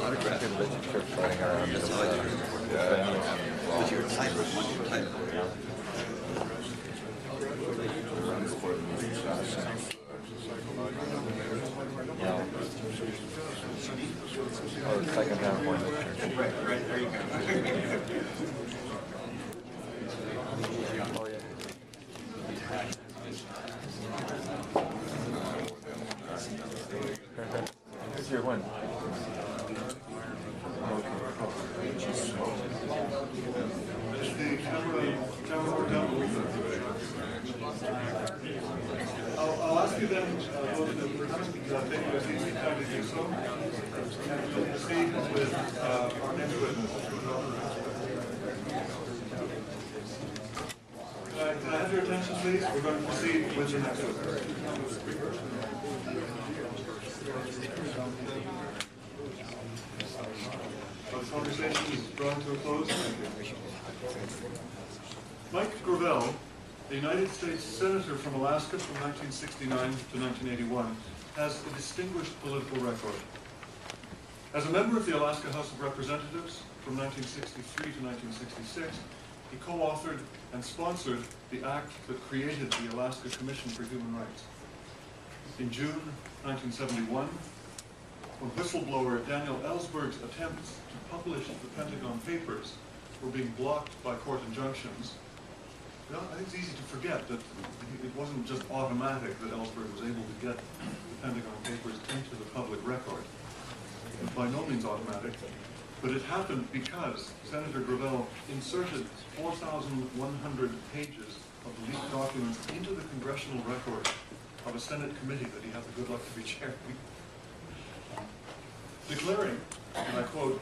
autograph. Floating around. That's how I do it. But you're a typer, once you're a typer. Oh, it's like a down point. Right, there you go. Oh, yeah. Here's your one. I'll ask you then, both of them, because I think it's easy time to do so. And we'll proceed with our next witness. Can I have your attention, please? We're going to proceed with the next witness. The conversation is drawn to a close. Mike Gravel, a United States Senator from Alaska from 1969 to 1981, has a distinguished political record. As a member of the Alaska House of Representatives from 1963 to 1966, he co-authored and sponsored the act that created the Alaska Commission for Human Rights. In June 1971, when whistleblower Daniel Ellsberg's attempts to publish the Pentagon Papers were being blocked by court injunctions, well, I think it's easy to forget that it wasn't just automatic that Ellsberg was able to get the Pentagon Papers into the public record. By no means automatic, but it happened because Senator Gravel inserted 4,100 pages of the leaked documents into the congressional record of a Senate committee that he had the good luck to be chairing, declaring, and I quote,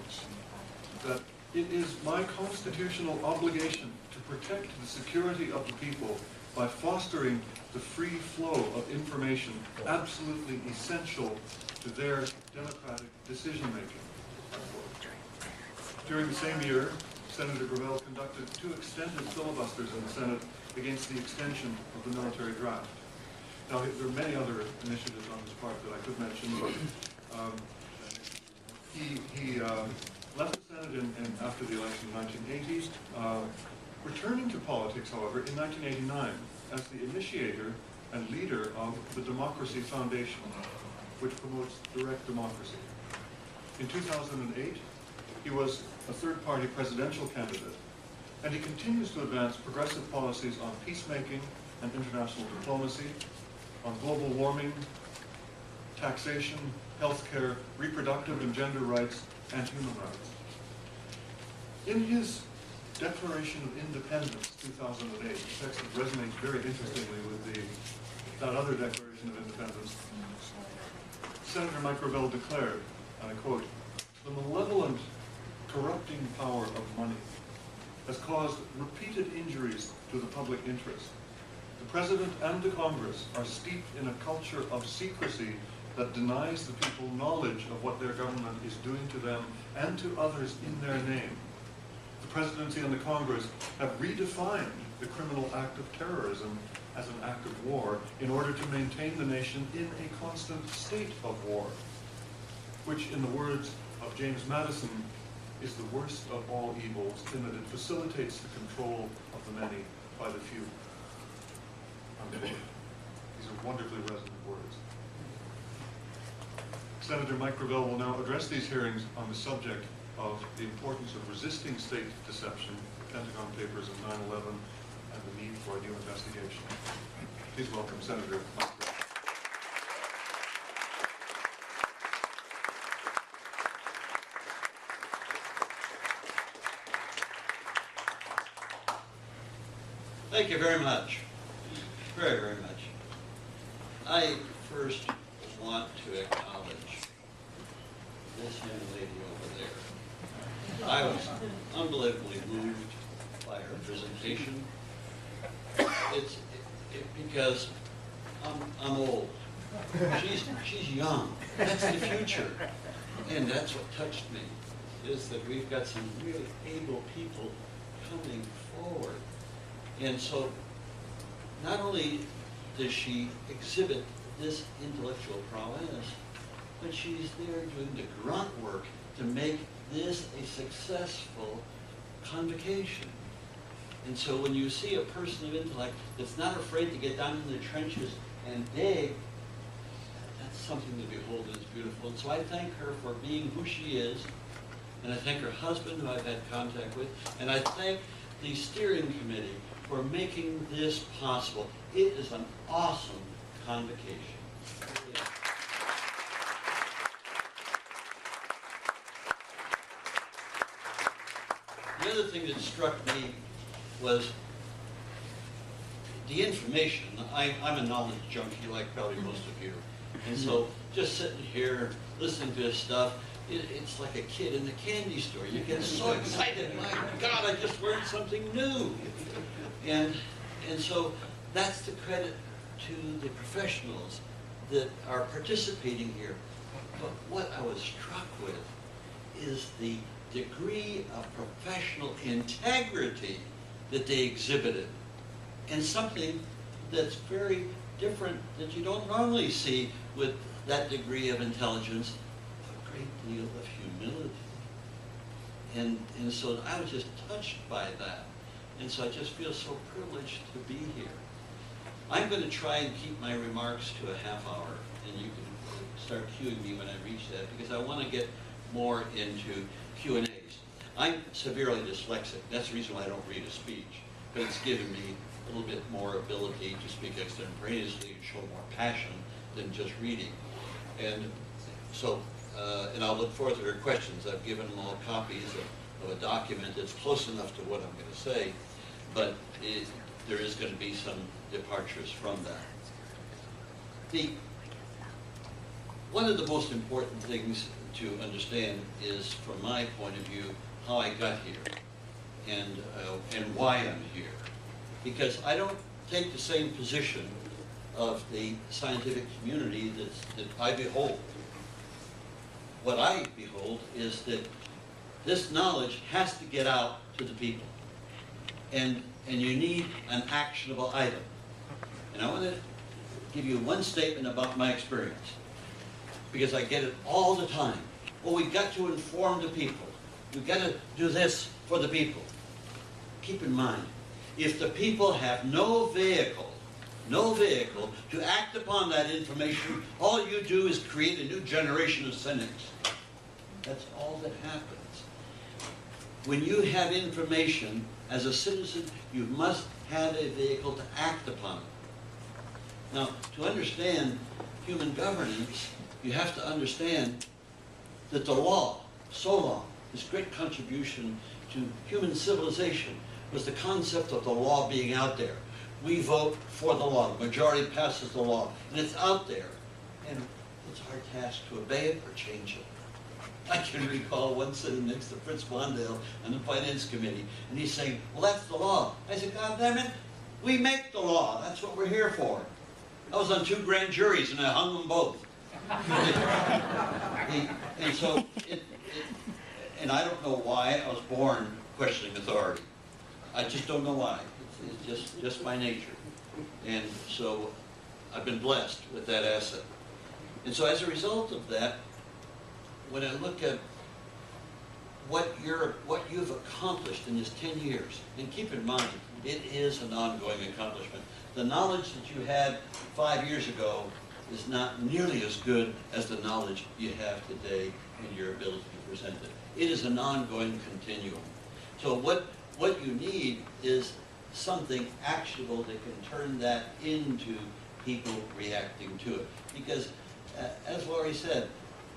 that it is my constitutional obligation to protect the security of the people by fostering the free flow of information absolutely essential to their democratic decision-making. During the same year, Senator Gravel conducted 2 extended filibusters in the Senate against the extension of the military draft. Now, there are many other initiatives on his part that I could mention, but he left the Senate after the election in 1980, returning to politics, however, in 1989 as the initiator and leader of the Democracy Foundation, which promotes direct democracy. In 2008, he was a third-party presidential candidate, and he continues to advance progressive policies on peacemaking and international diplomacy, on global warming, taxation, healthcare, reproductive and gender rights, and human rights. In his Declaration of Independence, 2008, a text that resonates very interestingly with that other Declaration of Independence, Senator Mike Gravel declared, and I quote, "The malevolent, corrupting power of money has caused repeated injuries to the public interest. The President and the Congress are steeped in a culture of secrecy that denies the people knowledge of what their government is doing to them and to others in their name. The Presidency and the Congress have redefined the criminal act of terrorism as an act of war in order to maintain the nation in a constant state of war, which, in the words of James Madison, is the worst of all evils in that it facilitates the control of the many by the few." Unquote. These are wonderfully resonant words. Senator Mike Gravel will now address these hearings on the subject of the importance of resisting state deception, the Pentagon Papers of 9/11, and the need for a new investigation. Please welcome Senator Mike Gravel. Thank you very much. Very, very much. I first want to acknowledge this young lady over there. I was unbelievably moved by her presentation. Because I'm old. She's young. That's the future. And that's what touched me, is that we've got some really able people coming forward. And so not only does she exhibit this intellectual prowess, but she's there doing the grunt work to make this a successful convocation. And so when you see a person of intellect that's not afraid to get down in the trenches and dig, that's something to behold and is beautiful. And so I thank her for being who she is, and I thank her husband, who I've had contact with, and I thank the steering committee for making this possible. It is an awesome convocation. The other thing that struck me was the information. I'm a knowledge junkie, like probably most of you. And so just sitting here, listening to this stuff, it's like a kid in the candy store. You get so excited. My God, I just learned something new. And so that's the credit to the professionals that are participating here. But what I was struck with is the degree of professional integrity that they exhibited, and something that's very different that you don't normally see with that degree of intelligence, a great deal of humility. And so I was just touched by that. And so I just feel so privileged to be here. I'm going to try and keep my remarks to a half hour, and you can start cueing me when I reach that, because I want to get more into Q&As. I'm severely dyslexic. That's the reason why I don't read a speech, but it's given me a little bit more ability to speak extemporaneously and show more passion than just reading. And so, and I'll look forward to their questions. I've given them all copies of a document that's close enough to what I'm going to say, but there is going to be some departures from that. One of the most important things to understand is, from my point of view, how I got here and why I'm here. Because I don't take the same position of the scientific community that I behold. What I behold is that this knowledge has to get out to the people. And you need an actionable item. And I want to give you one statement about my experience, because I get it all the time. Well, we've got to inform the people. We've got to do this for the people. Keep in mind, if the people have no vehicle to act upon that information, all you do is create a new generation of cynics. That's all that happens. When you have information, as a citizen, you must have a vehicle to act upon it. Now, to understand human governance, you have to understand that the law, so long, this great contribution to human civilization was the concept of the law being out there. We vote for the law. The majority passes the law, and it's out there. And it's our task to obey it or change it. I can recall one sitting next to Fritz Mondale on the Finance Committee, and he's saying, well, that's the law. I said, God damn it, we make the law. That's what we're here for. I was on 2 grand juries, and I hung them both. And so, and I don't know why I was born questioning authority. I just don't know why. It's just my nature. And so I've been blessed with that asset. And so as a result of that, when I look at what you've accomplished in this 10 years, and keep in mind, it is an ongoing accomplishment. The knowledge that you had 5 years ago is not nearly as good as the knowledge you have today and your ability to present it. It is an ongoing continuum. So what you need is something actionable that can turn that into people reacting to it. Because, as Laurie said,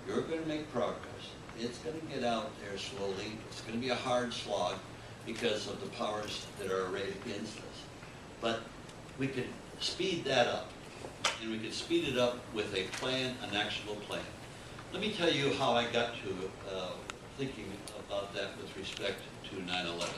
you're going to make progress. It's going to get out there slowly. It's going to be a hard slog because of the powers that are arrayed against us. But we could speed that up, and we could speed it up with a plan, an actionable plan. Let me tell you how I got to thinking about that with respect to 9/11.